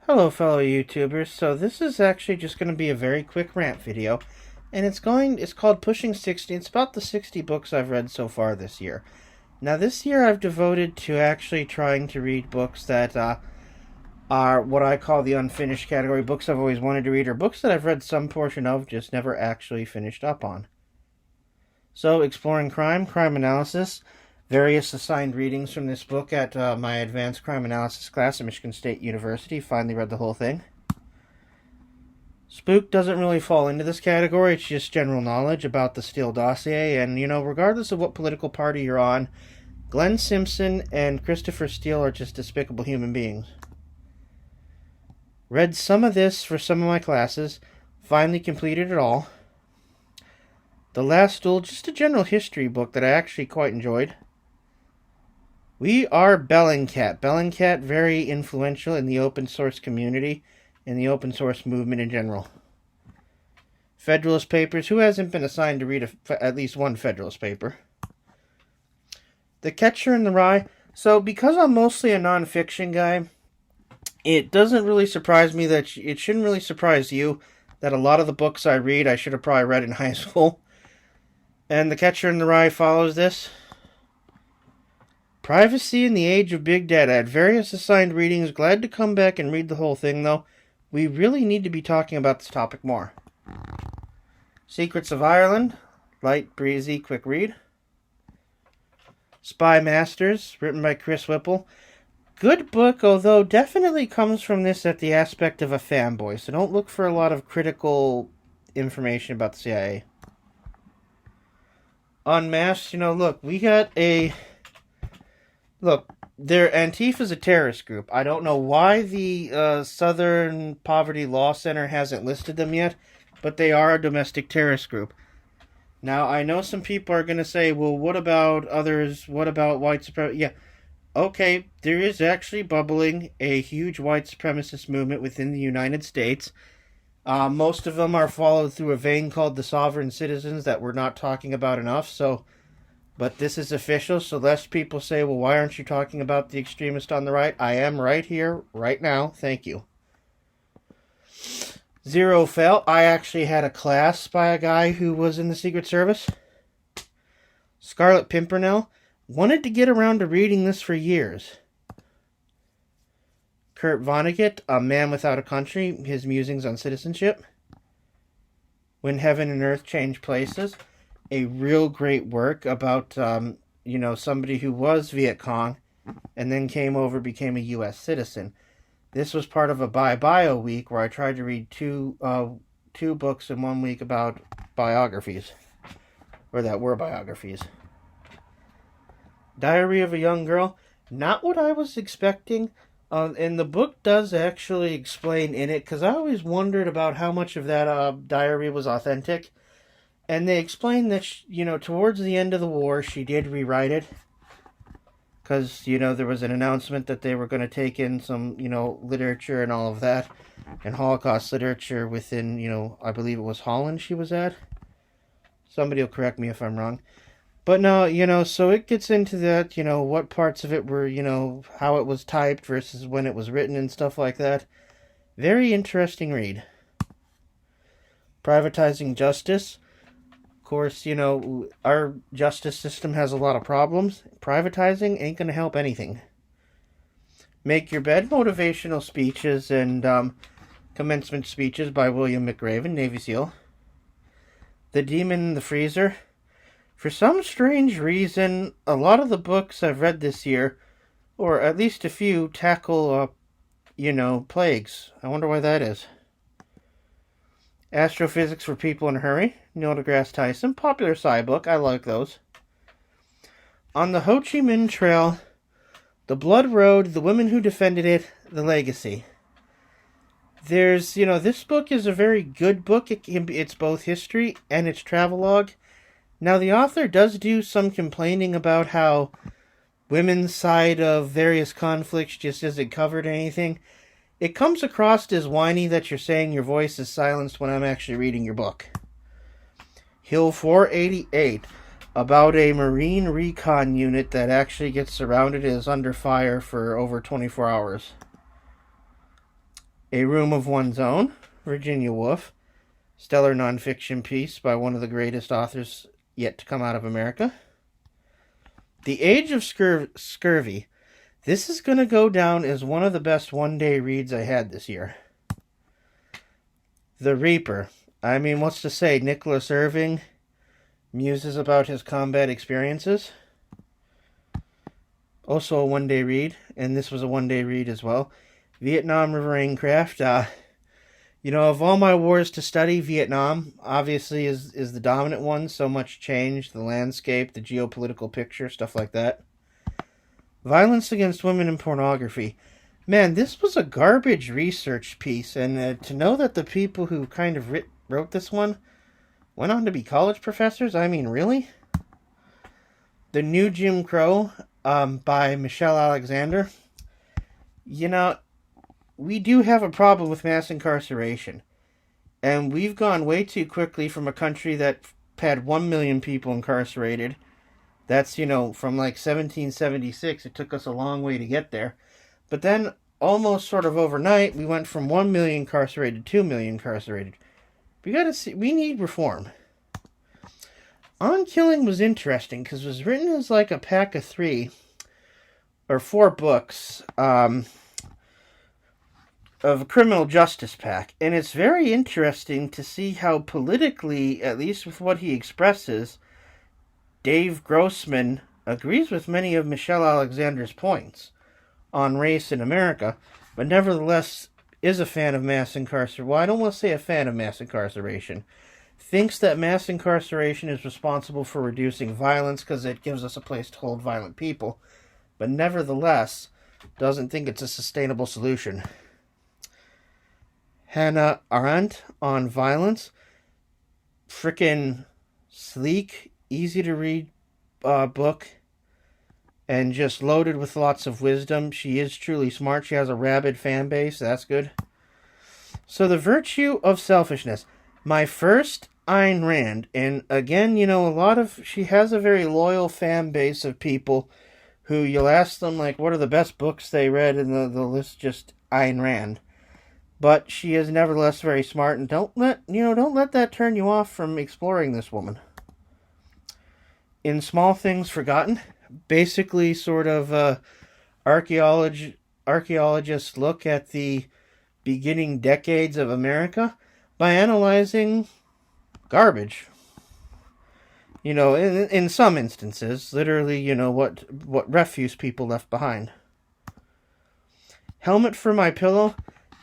Hello fellow YouTubers, so this is actually just going to be a very quick rant video, and it's called Pushing 60. It's about the 60 books I've read so far this year. Now this year I've devoted to actually trying to read books that are what I call the unfinished category, books I've always wanted to read, or books that I've read some portion of, just never actually finished up on. So, exploring crime analysis, various assigned readings from this book at my advanced crime analysis class at Michigan State University. Finally read the whole thing. Spook doesn't really fall into this category. It's just general knowledge about the Steele dossier. And, regardless of what political party you're on, Glenn Simpson and Christopher Steele are just despicable human beings. Read some of this for some of my classes. Finally completed it all. The Last Duel, just a general history book that I actually quite enjoyed. We Are Bellingcat. Bellingcat, very influential in the open source community and the open source movement in general. Federalist Papers. Who hasn't been assigned to read at least one Federalist paper? The Catcher in the Rye. So, because I'm mostly a nonfiction guy, it doesn't really surprise me that it shouldn't really surprise you that a lot of the books I read I should have probably read in high school. And The Catcher in the Rye follows this. Privacy in the Age of Big Data. I had various assigned readings. Glad to come back and read the whole thing, though. We really need to be talking about this topic more. Secrets of Ireland. Light, breezy, quick read. Spy Masters, written by Chris Whipple. Good book, although definitely comes from this at the aspect of a fanboy, so don't look for a lot of critical information about the CIA. Unmasked, look, we got a... Look, Antifa's a terrorist group. I don't know why the Southern Poverty Law Center hasn't listed them yet, but they are a domestic terrorist group. Now, I know some people are going to say, well, what about others? What about white supremacy? Yeah, okay, there is actually bubbling a huge white supremacist movement within the United States. Most of them are followed through a vein called the sovereign citizens that we're not talking about enough, but this is official, so lest people say, well, why aren't you talking about the extremist on the right? I am right here, right now. Thank you. Zero Fell. I actually had a class by a guy who was in the Secret Service. Scarlet Pimpernel. Wanted to get around to reading this for years. Kurt Vonnegut, A Man Without a Country, his musings on citizenship. When Heaven and Earth Change Places. A real great work about, somebody who was Viet Cong and then came over, became a U.S. citizen. This was part of a bio week where I tried to read two books in 1 week about biographies, or that were biographies. Diary of a Young Girl, not what I was expecting, and the book does actually explain in it, because I always wondered about how much of that diary was authentic. And they explained that, towards the end of the war, she did rewrite it. Because, there was an announcement that they were going to take in some, literature and all of that. And Holocaust literature within, I believe it was Holland she was at. Somebody will correct me if I'm wrong. But no, so it gets into that, what parts of it were, how it was typed versus when it was written and stuff like that. Very interesting read. Privatizing Justice. Of course, our justice system has a lot of problems. Privatizing ain't going to help anything. Make Your Bed, motivational speeches and commencement speeches by William McRaven, Navy SEAL. The Demon in the Freezer. For some strange reason, a lot of the books I've read this year, or at least a few, tackle, plagues. I wonder why that is. Astrophysics for People in a Hurry, Neil deGrasse Tyson, popular sci book, I like those. On the Ho Chi Minh Trail, The Blood Road, The Women Who Defended It, The Legacy. There's, this book is a very good book. It's both history and it's travelogue. Now, the author does do some complaining about how women's side of various conflicts just isn't covered or anything. It comes across as whiny that you're saying your voice is silenced when I'm actually reading your book. Hill 488, about a Marine recon unit that actually gets surrounded and is under fire for over 24 hours. A Room of One's Own, Virginia Woolf, stellar nonfiction piece by one of the greatest authors yet to come out of America. The Age of Scurvy. This is going to go down as one of the best one-day reads I had this year. The Reaper. I mean, what's to say? Nicholas Irving muses about his combat experiences. Also a one-day read, and this was a one-day read as well. Vietnam River Aircraft. Of all my wars to study, Vietnam obviously is the dominant one. So much change, the landscape, the geopolitical picture, stuff like that. Violence Against Women in Pornography. Man, this was a garbage research piece, and to know that the people who kind of wrote this one went on to be college professors, I mean, really? The New Jim Crow by Michelle Alexander. We do have a problem with mass incarceration, and we've gone way too quickly from a country that had 1 million people incarcerated. That's, from like 1776. It took us a long way to get there. But then, almost sort of overnight, we went from 1 million incarcerated to 2 million incarcerated. We need reform. On Killing was interesting, because it was written as like a pack of 3 or 4 books of a criminal justice pack. And it's very interesting to see how politically, at least with what he expresses, Dave Grossman agrees with many of Michelle Alexander's points on race in America, but nevertheless is a fan of mass incarceration. Well, I don't want to say a fan of mass incarceration. Thinks that mass incarceration is responsible for reducing violence because it gives us a place to hold violent people, but nevertheless doesn't think it's a sustainable solution. Hannah Arndt on violence. Frickin' sleek, easy to read book, and just loaded with lots of wisdom. She is truly smart. She has a rabid fan base. That's good. So, The Virtue of Selfishness. My first Ayn Rand. And again, she has a very loyal fan base of people who you'll ask them, like, what are the best books they read, and the list just Ayn Rand. But she is nevertheless very smart, and don't let that turn you off from exploring this woman. In Small Things Forgotten, basically sort of archaeologists look at the beginning decades of America by analyzing garbage. In some instances, literally, what refuse people left behind. Helmet for My Pillow.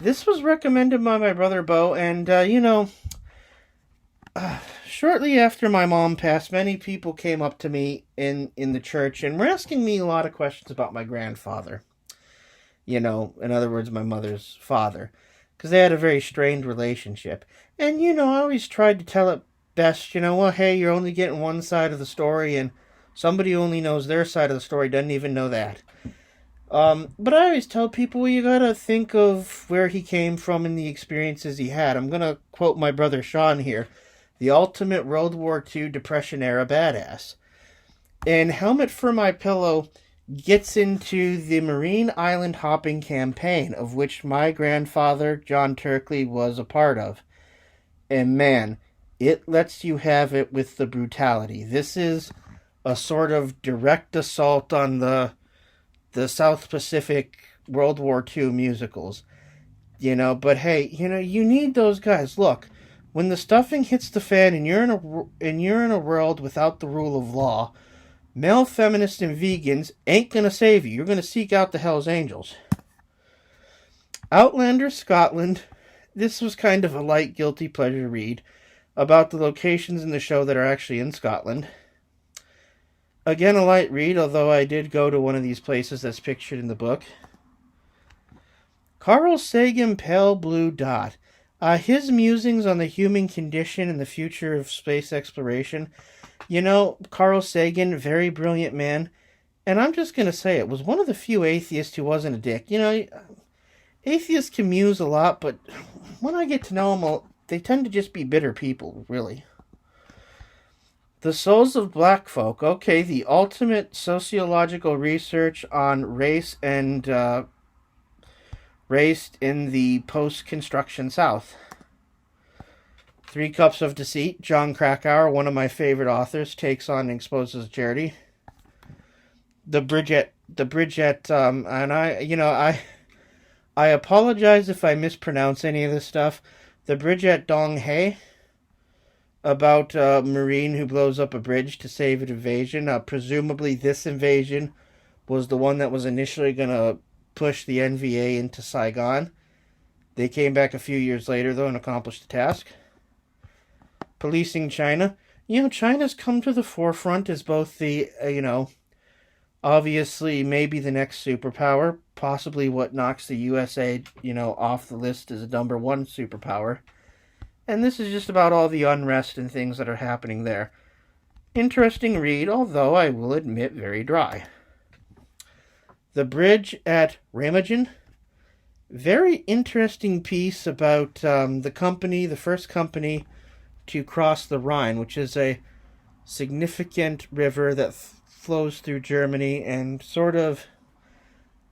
This was recommended by my brother Bo, and, shortly after my mom passed, many people came up to me in the church and were asking me a lot of questions about my grandfather. In other words, my mother's father. Because they had a very strained relationship. And, I always tried to tell it best, hey, you're only getting one side of the story, and somebody who only knows their side of the story doesn't even know that. But I always tell people, you gotta think of where he came from and the experiences he had. I'm gonna quote my brother Sean here. The ultimate World War II Depression-era badass. And Helmet for My Pillow gets into the Marine Island hopping campaign, of which my grandfather, John Turkley, was a part of. And man, it lets you have it with the brutality. This is a sort of direct assault on the South Pacific World War II musicals. But hey, you need those guys. Look, when the stuffing hits the fan and you're in a world without the rule of law, male feminists and vegans ain't gonna save you. You're gonna seek out the Hells Angels. Outlander Scotland. This was kind of a light guilty pleasure read about the locations in the show that are actually in Scotland. Again, a light read, although I did go to one of these places that's pictured in the book. Carl Sagan, Pale Blue Dot. His musings on the human condition and the future of space exploration. Carl Sagan, very brilliant man. And I'm just going to say it was one of the few atheists who wasn't a dick. Atheists can muse a lot, but when I get to know them, they tend to just be bitter people, really. The Souls of Black Folk. Okay, the ultimate sociological research on race and raised in the post-construction South. 3 Cups of Deceit, John Krakauer, one of my favorite authors, takes on and exposes charity. The Bridget, and I apologize if I mispronounce any of this stuff. The Bridget Dong Hae, about a Marine who blows up a bridge to save an invasion. Presumably this invasion was the one that was initially going to push the NVA into Saigon. They came back a few years later, though, and accomplished the task. Policing China. China's come to the forefront as both the, obviously maybe the next superpower, possibly what knocks the USA, off the list as a number 1 superpower. And this is just about all the unrest and things that are happening there. Interesting read, although I will admit very dry. The Bridge at Ramagin. Very interesting piece about the first company to cross the Rhine, which is a significant river that flows through Germany and sort of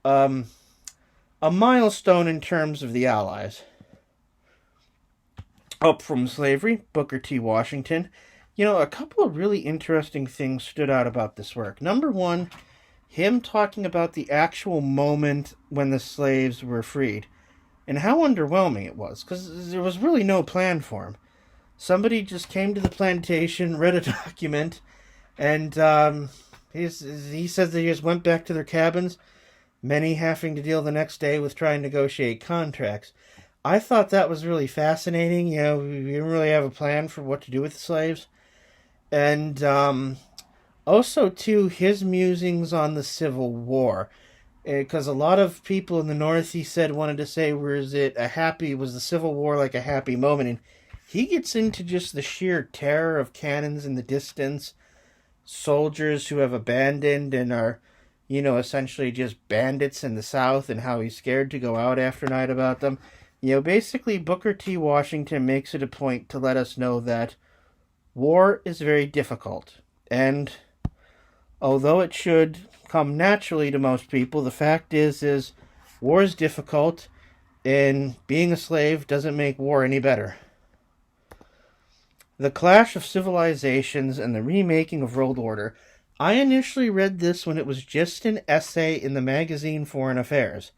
a milestone in terms of the Allies. Up from Slavery, Booker T. Washington. A couple of really interesting things stood out about this work. Number 1, him talking about the actual moment when the slaves were freed and how underwhelming it was, because there was really no plan for him. Somebody just came to the plantation, read a document, and he says they just went back to their cabins, many having to deal the next day with trying to negotiate contracts. I thought that was really fascinating. We didn't really have a plan for what to do with the slaves. And also, too, his musings on the Civil War. Because a lot of people in the North, he said, wanted to say, was the Civil War like a happy moment? And he gets into just the sheer terror of cannons in the distance, soldiers who have abandoned and are, essentially just bandits in the South, and how he's scared to go out after night about them. Basically, Booker T. Washington makes it a point to let us know that war is very difficult. And although it should come naturally to most people, the fact is war is difficult, and being a slave doesn't make war any better. The Clash of Civilizations and the Remaking of World Order. I initially read this when it was just an essay in the magazine Foreign Affairs.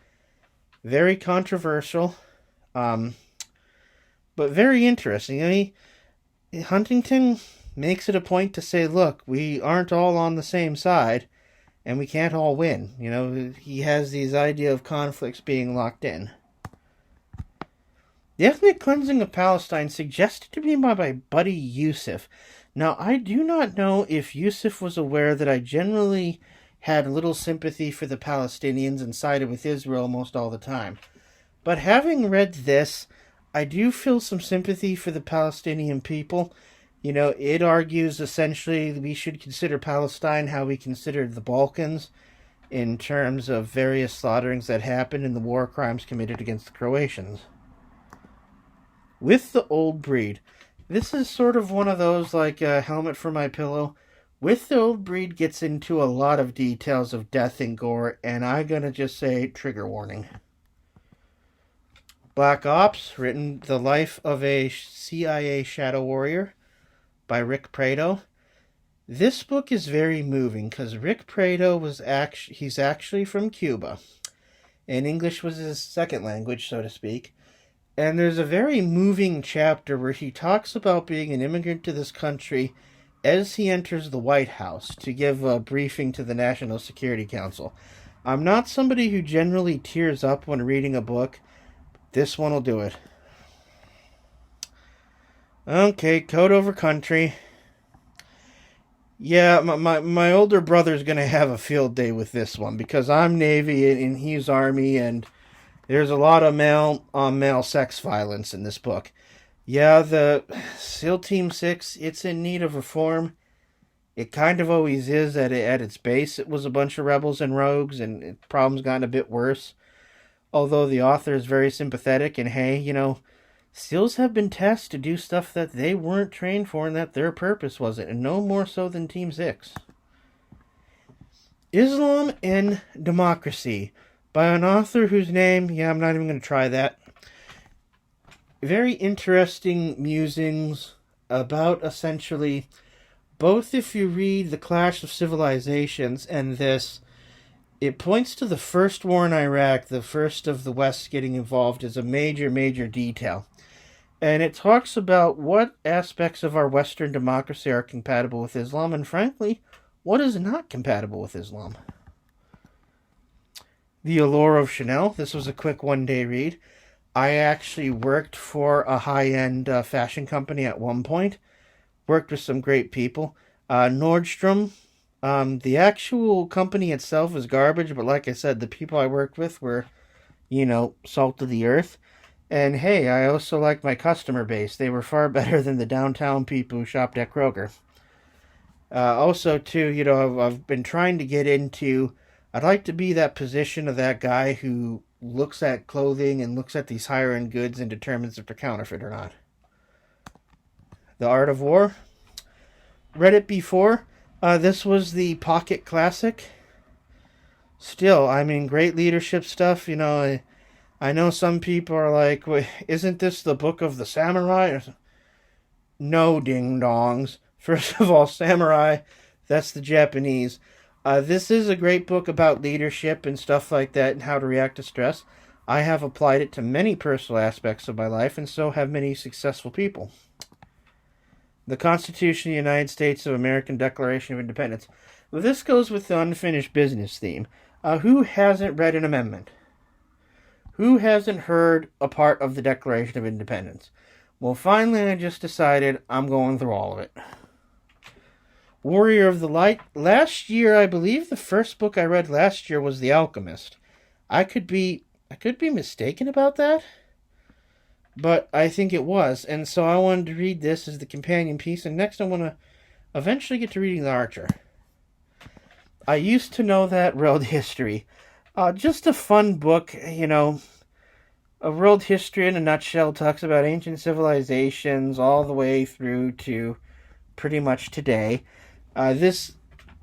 Very controversial, but very interesting. Huntington makes it a point to say, look, we aren't all on the same side, and we can't all win. He has these idea of conflicts being locked in. The Ethnic Cleansing of Palestine, suggested to me by my buddy Yusuf. Now, I do not know if Yusuf was aware that I generally had little sympathy for the Palestinians and sided with Israel almost all the time. But having read this, I do feel some sympathy for the Palestinian people. It argues essentially we should consider Palestine how we considered the Balkans in terms of various slaughterings that happened and the war crimes committed against the Croatians. With the Old Breed. This is sort of one of those like a helmet for my pillow. With the Old Breed gets into a lot of details of death and gore, and I'm going to just say trigger warning. Black Ops, written The Life of a CIA Shadow Warrior by Rick Prado. This book is very moving because Rick Prado he's actually from Cuba, and English was his second language, so to speak. And there's a very moving chapter where he talks about being an immigrant to this country as he enters the White House to give a briefing to the National Security Council. I'm not somebody who generally tears up when reading a book. This one will do it. Okay, Code Over Country. Yeah, my older brother's going to have a field day with this one because I'm Navy and he's Army, and there's a lot of male sex violence in this book. Yeah, the SEAL Team 6, it's in need of reform. It kind of always is at its base. It was a bunch of rebels and rogues, and problems gotten a bit worse. Although the author is very sympathetic, and hey, SEALs have been tasked to do stuff that they weren't trained for and that their purpose wasn't, and no more so than Team 6. Islam and Democracy by an author whose name, I'm not even going to try that. Very interesting musings about essentially both, if you read The Clash of Civilizations and this, it points to the first war in Iraq, the first of the West getting involved, as a major, major detail. And it talks about what aspects of our Western democracy are compatible with Islam, and frankly, what is not compatible with Islam. The Allure of Chanel. This was a quick one-day read. I actually worked for a high-end fashion company at one point. Worked with some great people. Nordstrom. The actual company itself was garbage, but like I said, the people I worked with were, salt of the earth. And hey, I also liked my customer base. They were far better than the downtown people who shopped at Kroger. Also, too, I've been trying to get into... I'd like to be that position of that guy who looks at clothing and looks at these higher-end goods and determines if they're counterfeit or not. The Art of War. Read it before. This was the pocket classic. Still, great leadership stuff. I know some people are like, wait, isn't this the book of the samurai? No, ding-dongs. First of all, samurai, that's the Japanese. This is a great book about leadership and stuff like that and how to react to stress. I have applied it to many personal aspects of my life, and so have many successful people. The Constitution of the United States of American Declaration of Independence. Well, this goes with the unfinished business theme. Who hasn't read an amendment? Who hasn't heard a part of the Declaration of Independence? Well, finally, I just decided I'm going through all of it. Warrior of the Light. Last year, I believe the first book I read last year was The Alchemist. I could be mistaken about that, but I think it was. And so I wanted to read this as the companion piece, and next I want to eventually get to reading The Archer. I used to know that World History. Just a fun book, A world history in a nutshell talks about ancient civilizations all the way through to pretty much today. This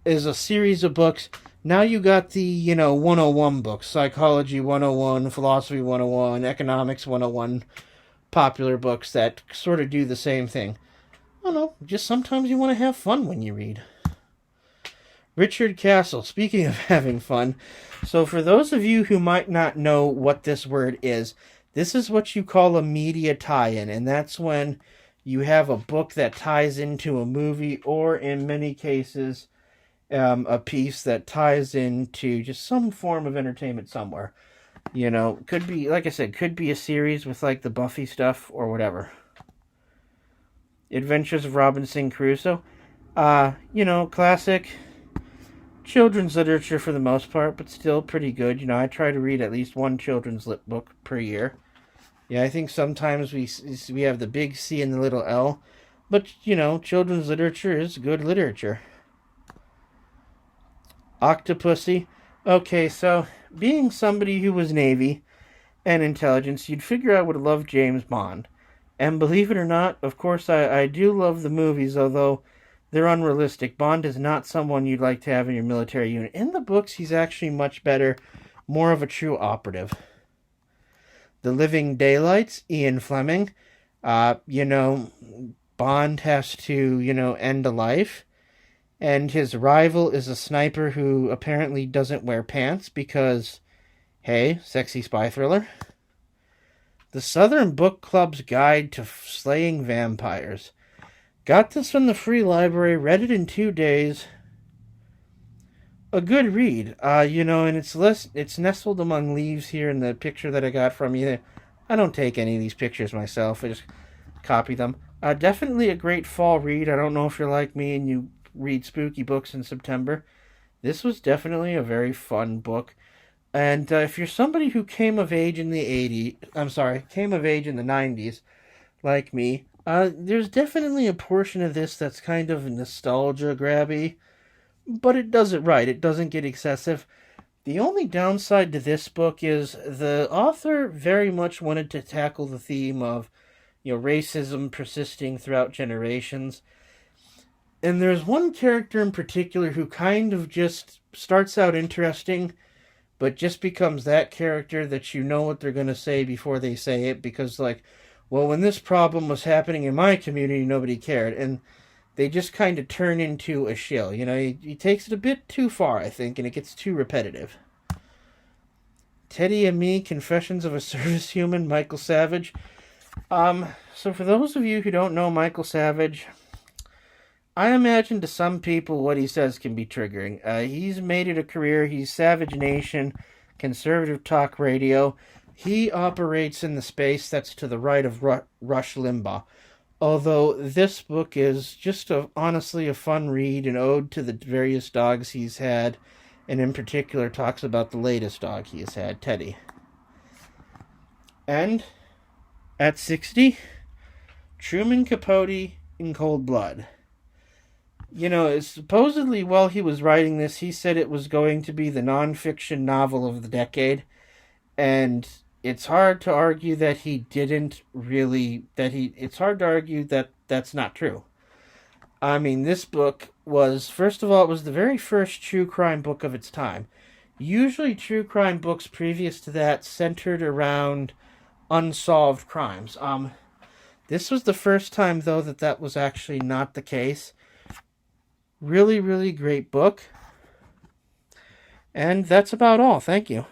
is a series of books. Now you got the, 101 books. Psychology 101, Philosophy 101, Economics 101. Popular books that sort of do the same thing. I don't know, just sometimes you want to have fun when you read. Richard Castle. Speaking of having fun, so for those of you who might not know what this word is, this is what you call a media tie-in, and that's when you have a book that ties into a movie, or in many cases, a piece that ties into just some form of entertainment somewhere. Could be, like I said, could be a series with like the Buffy stuff or whatever. Adventures of Robinson Crusoe. Classic children's literature for the most part, but still pretty good. I try to read at least one children's lit book per year. Yeah, I think sometimes we have the big C and the little L, but, children's literature is good literature. Octopussy. Okay, so, being somebody who was Navy and intelligence, you'd figure I would love James Bond. And believe it or not, of course, I do love the movies, although they're unrealistic. Bond is not someone you'd like to have in your military unit. In the books, he's actually much better, more of a true operative. The Living Daylights, Ian Fleming. Bond has to, end a life. And his rival is a sniper who apparently doesn't wear pants because, hey, sexy spy thriller. The Southern Book Club's Guide to Slaying Vampires. Got this from the free library, read it in 2 days. A good read, and it's nestled among leaves here in the picture that I got from you. I don't take any of these pictures myself, I just copy them. Definitely a great fall read. I don't know if you're like me and you read spooky books in September. This was definitely a very fun book. And if you're somebody who came of age in the 90s, like me, there's definitely a portion of this that's kind of nostalgia grabby. But it does it right. It doesn't get excessive. The only downside to this book is the author very much wanted to tackle the theme of, racism persisting throughout generations. And there's one character in particular who kind of just starts out interesting, but just becomes that character that you know what they're going to say before they say it, because, like, well, when this problem was happening in my community, nobody cared. And they just kind of turn into a shill. You know, he takes it a bit too far, I think, and it gets too repetitive. Teddy and Me, Confessions of a Service Human, Michael Savage. So for those of you who don't know Michael Savage, I imagine to some people what he says can be triggering. He's made it a career. He's Savage Nation, conservative talk radio. He operates in the space that's to the right of Rush Limbaugh. Although this book is just honestly a fun read, an ode to the various dogs he's had, and in particular talks about the latest dog he has had, Teddy. And at 60, Truman Capote in Cold Blood. You know, supposedly while he was writing this, he said it was going to be the nonfiction novel of the decade, and it's hard to argue that he didn't really, it's hard to argue that that's not true. I mean, this book was, first of all, it was the very first true crime book of its time. Usually true crime books previous to that centered around unsolved crimes. This was the first time, though, that was actually not the case. Really, really great book. And that's about all. Thank you.